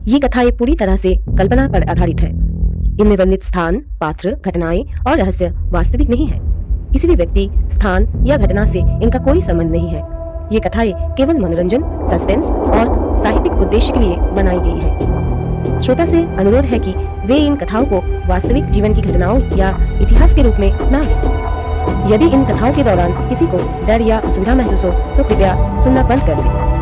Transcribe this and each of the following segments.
ये कथाएं पूरी तरह से कल्पना पर आधारित है। इनमें वर्णित स्थान, पात्र, घटनाएं और रहस्य वास्तविक नहीं है। किसी भी व्यक्ति, स्थान या घटना से इनका कोई संबंध नहीं है। ये कथाएं केवल मनोरंजन, सस्पेंस और साहित्यिक उद्देश्य के लिए बनाई गई है। श्रोता से अनुरोध है कि वे इन कथाओं को वास्तविक जीवन की घटनाओं या इतिहास के रूप में न लें। यदि इन कथाओं के दौरान किसी को डर या असुविधा महसूस हो तो कृपया सुनना बंद कर दें।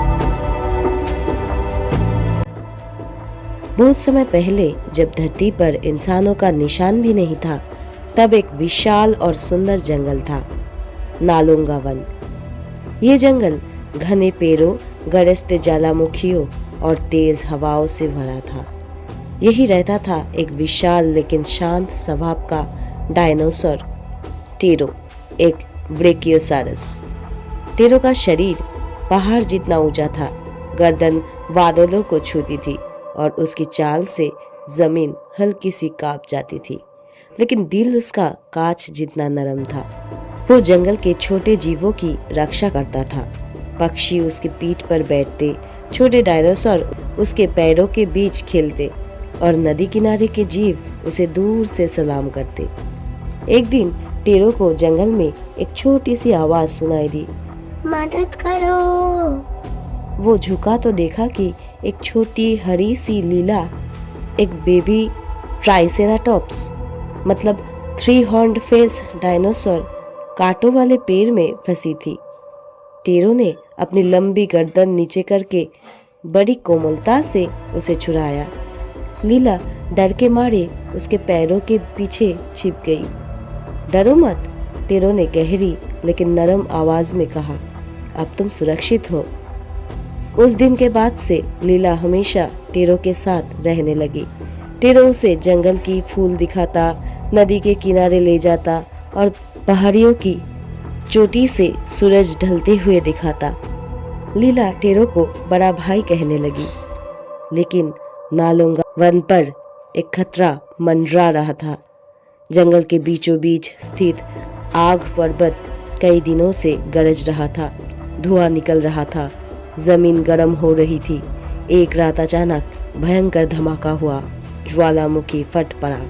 बहुत समय पहले जब धरती पर इंसानों का निशान भी नहीं था, तब एक विशाल और सुंदर जंगल था, नालुंगा वन। ये जंगल घने पेड़ों, गरजते ज्वालामुखियों और तेज हवाओं से भरा था। यही रहता था एक विशाल लेकिन शांत स्वभाव का डायनासोर, टेरो, एक ब्रेकियोसारस। टेरो का शरीर पहाड़ जितना ऊंचा था, गर्दन बादलों को छूती थी और उसकी चाल से जमीन हल्की सी कांप जाती थी, लेकिन दिल उसका कांच जितना नरम था। वो जंगल के छोटे जीवों की रक्षा करता था। पक्षी उसकी पीठ पर बैठते, छोटे डायनासोर उसके पैरों के बीच खेलते और नदी किनारे के जीव उसे दूर से सलाम करते। एक दिन टेरो को जंगल में एक छोटी सी आवाज सुनाई दी, मदद करो। वो झुका तो देखा कि एक छोटी हरी सी लीला, एक बेबी ट्राइसेराटॉप्स मतलब 3 हॉर्न्ड फेस डायनासोर कांटों वाले पेड़ में फंसी थी। टेरो ने अपनी लंबी गर्दन नीचे करके बड़ी कोमलता से उसे छुड़ाया। लीला डर के मारे उसके पैरों के पीछे छिप गई। डरो मत, टेरो ने गहरी लेकिन नरम आवाज में कहा, अब तुम सुरक्षित हो। उस दिन के बाद से लीला हमेशा टेरो के साथ रहने लगी। टेरो उसे जंगल की फूल दिखाता, नदी के किनारे ले जाता और पहाड़ियों की चोटी से सूरज ढलते हुए दिखाता। लीला टेरो को बड़ा भाई कहने लगी। लेकिन नालुंगा वन पर एक खतरा मंडरा रहा था। जंगल के बीचों बीच स्थित आग पर्वत कई दिनों से गरज रहा था। धुआं निकल रहा था, जमीन गर्म हो रही थी। एक रात अचानक भयंकर धमाका हुआ, ज्वालामुखी फट पड़ा।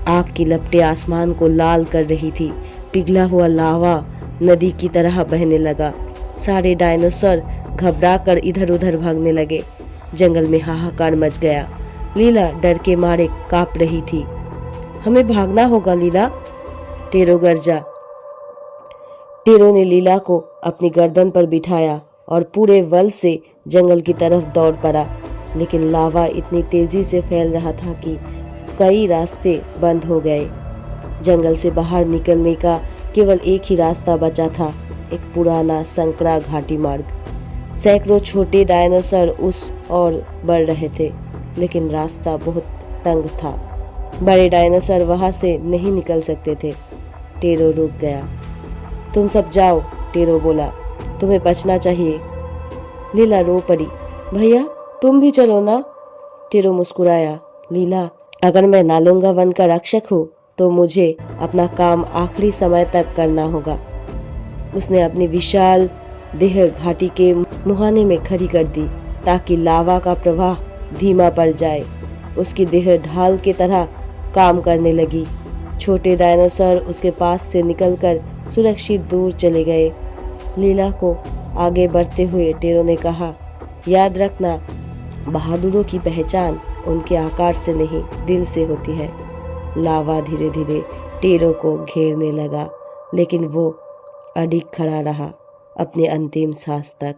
आग की लपटें आसमान को लाल कर रही थी। पिघला हुआ लावा नदी की तरह बहने लगा। सारे डायनासोर घबराकर इधर उधर भागने लगे। जंगल में हाहाकार मच गया। लीला डर के मारे कांप रही थी। हमें भागना होगा लीला, टेरो गरजा। टेरो ने लीला को अपनी गर्दन पर बिठाया और पूरे बल से जंगल की तरफ दौड़ पड़ा। लेकिन लावा इतनी तेजी से फैल रहा था कि कई रास्ते बंद हो गए। जंगल से बाहर निकलने का केवल एक ही रास्ता बचा था, एक पुराना संकरा घाटी मार्ग। सैकड़ों छोटे डायनासोर उस ओर बढ़ रहे थे, लेकिन रास्ता बहुत तंग था। बड़े डायनासोर वहां से नहीं निकल सकते थे। टेरो रुक गया। तुम सब जाओ, टेरो बोला, तुम्हें बचना चाहिए। लीला रो पड़ी। भैया तुम भी चलो ना, टेरो मुस्कुराया। लीला, अगर मैं नालुंगा वन का रक्षक हूँ तो मुझे अपना काम आखिरी समय तक करना होगा। उसने अपनी विशाल देह घाटी के मुहाने में खड़ी कर दी ताकि लावा का प्रवाह धीमा पड़ जाए। उसकी देह ढाल की तरह काम करने लगी। छोटे डायनासोर उसके पास से निकलकर सुरक्षित दूर चले गए। लीला को आगे बढ़ते हुए टेरो ने कहा, याद रखना, बहादुरों की पहचान उनके आकार से नहीं, दिल से होती है। लावा धीरे धीरे टेरो को घेरने लगा, लेकिन वो अडिग खड़ा रहा अपने अंतिम सांस तक।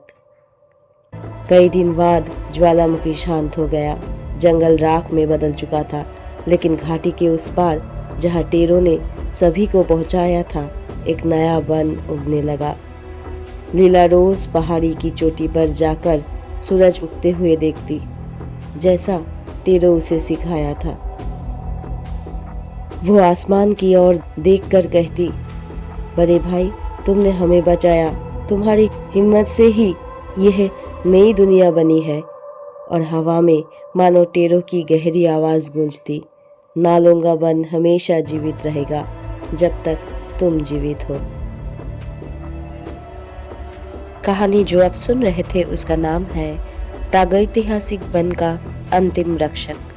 कई दिन बाद ज्वालामुखी शांत हो गया। जंगल राख में बदल चुका था, लेकिन घाटी के उस पार जहाँ टेरो ने सभी को पहुँचाया था, एक नया वन उगने लगा। लीला रोज पहाड़ी की चोटी पर जाकर सूरज उगते हुए देखती, जैसा टेरो उसे सिखाया था। वो आसमान की ओर देखकर कहती, बड़े भाई तुमने हमें बचाया, तुम्हारी हिम्मत से ही यह नई दुनिया बनी है। और हवा में मानो टेरो की गहरी आवाज गूंजती, नालुंगा वन हमेशा जीवित रहेगा जब तक तुम जीवित हो। कहानी जो आप सुन रहे थे उसका नाम है प्रागैतिहासिक वन का अंतिम रक्षक।